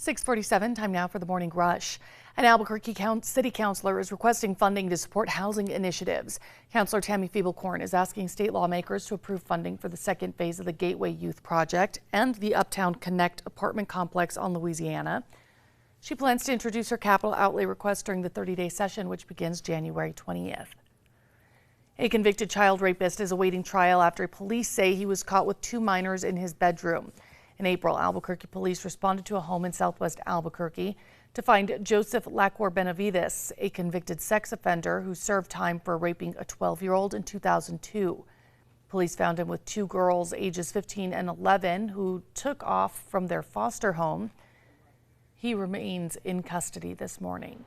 6:47, time now for the morning rush. An Albuquerque city councilor is requesting funding to support housing initiatives. Councilor Tammy Feeblecorn is asking state lawmakers to approve funding for the second phase of the Gateway Youth Project and the Uptown Connect apartment complex on Louisiana. She plans to introduce her capital outlay request during the 30-day session, which begins January 20th. A convicted child rapist is awaiting trial after police say he was caught with 2 minors in his bedroom. In April, Albuquerque police responded to a home in southwest Albuquerque to find Joseph Lacor Benavides, a convicted sex offender who served time for raping a 12-year-old in 2002. Police found him with 2 girls ages 15 and 11 who took off from their foster home. He remains in custody this morning.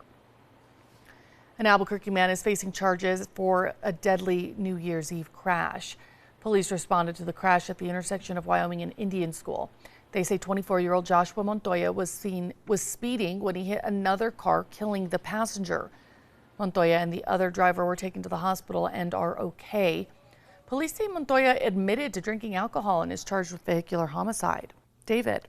An Albuquerque man is facing charges for a deadly New Year's Eve crash. Police responded to the crash at the intersection of Wyoming and Indian School. They say 24-year-old Joshua Montoya was speeding when he hit another car, killing the passenger. Montoya and the other driver were taken to the hospital and are okay. Police say Montoya admitted to drinking alcohol and is charged with vehicular homicide. David.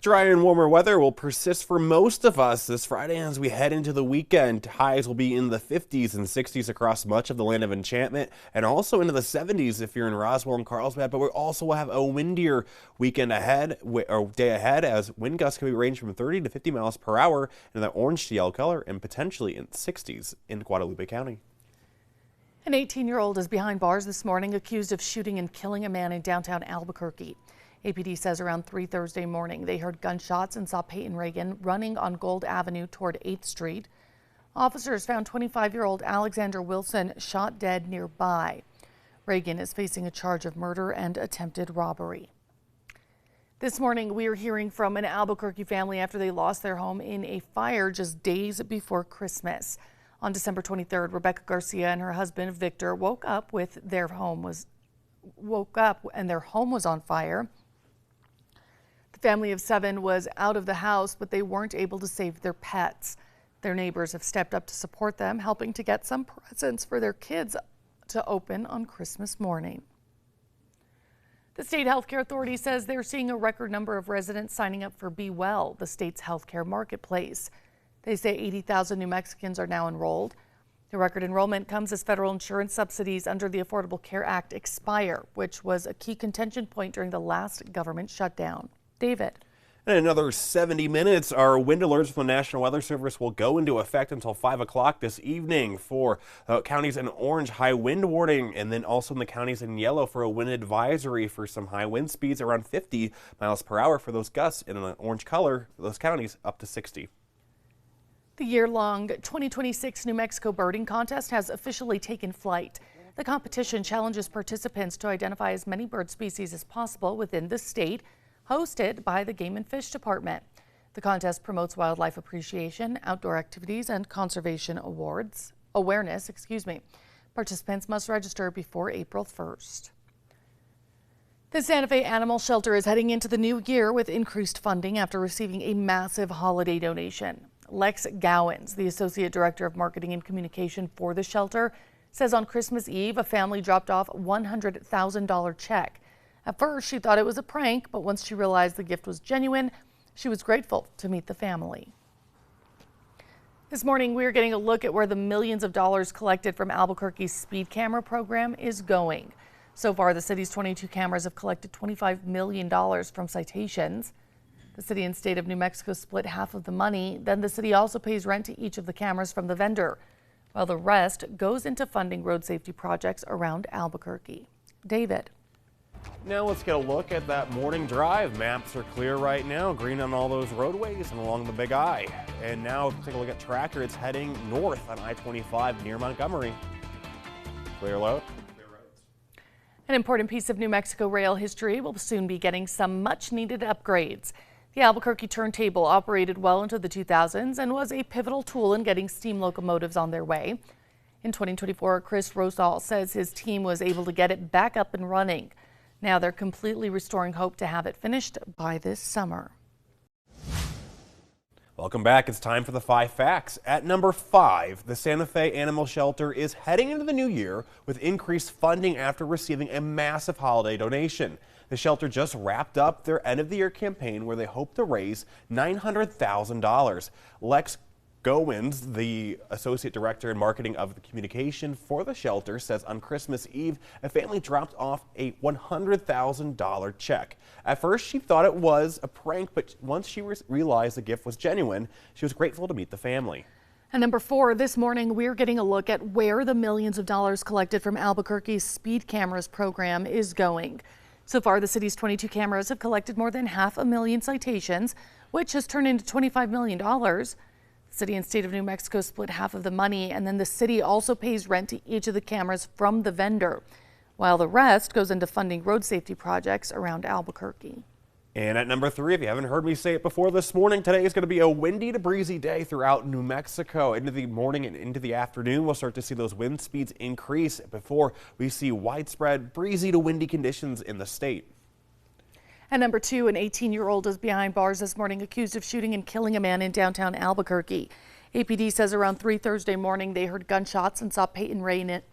Dry and warmer weather will persist for most of us this Friday as we head into the weekend. Highs will be in the 50s and 60s across much of the land of enchantment, and also into the 70s if you're in Roswell and Carlsbad. But we also will have a windier weekend ahead, or day ahead, as wind gusts can be ranged from 30 to 50 miles per hour in that orange to yellow color, and potentially in 60s in Guadalupe County. An 18-year-old is behind bars this morning, accused of shooting and killing a man in downtown Albuquerque. APD says around 3 Thursday morning they heard gunshots and saw Peyton Reagan running on Gold Avenue toward 8th Street. Officers found 25-year-old Alexander Wilson shot dead nearby. Reagan is facing a charge of murder and attempted robbery. This morning we are hearing from an Albuquerque family after they lost their home in a fire just days before Christmas. On December 23rd, Rebecca Garcia and her husband Victor woke up and their home was on fire. The family of 7 was out of the house, but they weren't able to save their pets. Their neighbors have stepped up to support them, helping to get some presents for their kids to open on Christmas morning. The state healthcare authority says they're seeing a record number of residents signing up for Be Well, the state's healthcare marketplace. They say 80,000 New Mexicans are now enrolled. The record enrollment comes as federal insurance subsidies under the Affordable Care Act expire, which was a key contention point during the last government shutdown. David. In another 70 minutes, our wind alerts from the National Weather Service will go into effect until 5 o'clock this evening for counties in orange high wind warning, and then also in the counties in yellow for a wind advisory for some high wind speeds around 50 miles per hour for those gusts, in an orange color for those counties up to 60. The year-long 2026 New Mexico birding contest has officially taken flight. The competition challenges participants to identify as many bird species as possible within the state, hosted by the Game and Fish Department. The contest promotes wildlife appreciation, outdoor activities, and conservation awareness. Participants must register before April 1st. The Santa Fe Animal Shelter is heading into the new year with increased funding after receiving a massive holiday donation. Lex Gowans, the Associate Director of Marketing and Communication for the shelter, says on Christmas Eve, a family dropped off a $100,000 check. At first, she thought it was a prank, but once she realized the gift was genuine, she was grateful to meet the family. This morning, we are getting a look at where the millions of dollars collected from Albuquerque's speed camera program is going. So far, the city's 22 cameras have collected $25 million from citations. The city and state of New Mexico split half of the money. Then the city also pays rent to each of the cameras from the vendor, while the rest goes into funding road safety projects around Albuquerque. David. Now let's get a look at that morning drive. Maps are clear right now, green on all those roadways and along the Big I. And now take a look at Tracker. It's heading north on I-25 near Montgomery. Clear roads. An important piece of New Mexico rail history will soon be getting some much needed upgrades. The Albuquerque turntable operated well into the 2000s and was a pivotal tool in getting steam locomotives on their way. In 2024, Chris Rosal says his team was able to get it back up and running. Now they're completely restoring hope to have it finished by this summer. Welcome back. It's time for the 5 facts. At number 5, the Santa Fe Animal Shelter is heading into the new year with increased funding after receiving a massive holiday donation. The shelter just wrapped up their end of the year campaign where they hope to raise $900,000. Lex Gowins, the Associate Director in Marketing of the Communication for the shelter, says on Christmas Eve, a family dropped off a $100,000 check. At first, she thought it was a prank, but once she realized the gift was genuine, she was grateful to meet the family. And number 4, this morning, we're getting a look at where the millions of dollars collected from Albuquerque's speed cameras program is going. So far, the city's 22 cameras have collected more than 500,000 citations, which has turned into $25 million. The city and state of New Mexico split half of the money, and then the city also pays rent to each of the cameras from the vendor, while the rest goes into funding road safety projects around Albuquerque. And at number 3, if you haven't heard me say it before this morning, today is going to be a windy to breezy day throughout New Mexico. Into the morning and into the afternoon, we'll start to see those wind speeds increase before we see widespread breezy to windy conditions in the state. And number 2, an 18-year-old is behind bars this morning accused of shooting and killing a man in downtown Albuquerque. APD says around 3 Thursday morning they heard gunshots and saw Peyton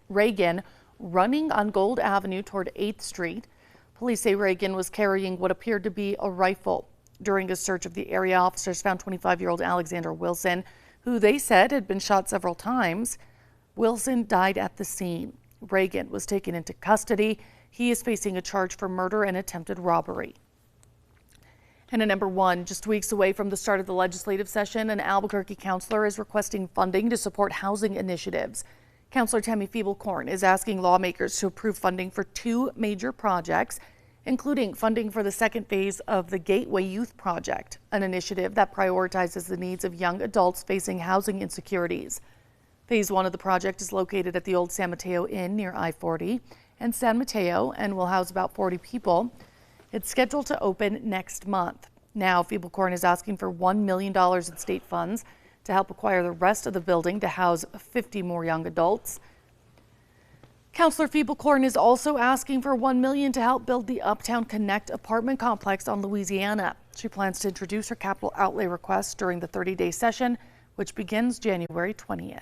Reagan running on Gold Avenue toward 8th Street. Police say Reagan was carrying what appeared to be a rifle. During a search of the area, officers found 25-year-old Alexander Wilson, who they said had been shot several times. Wilson died at the scene. Reagan was taken into custody. He is facing a charge for murder and attempted robbery. And at number 1, just weeks away from the start of the legislative session, an Albuquerque counselor is requesting funding to support housing initiatives. Counselor Tammy Feeblecorn is asking lawmakers to approve funding for 2 major projects, including funding for the second phase of the Gateway Youth Project, an initiative that prioritizes the needs of young adults facing housing insecurities. Phase 1 of the project is located at the old San Mateo Inn near I-40 and San Mateo and will house about 40 people. It's scheduled to open next month. Now, Feeblecorn is asking for $1 million in state funds to help acquire the rest of the building to house 50 more young adults. Counselor Feeblecorn is also asking for $1 million to help build the Uptown Connect apartment complex on Louisiana. She plans to introduce her capital outlay request during the 30-day session, which begins January 20th.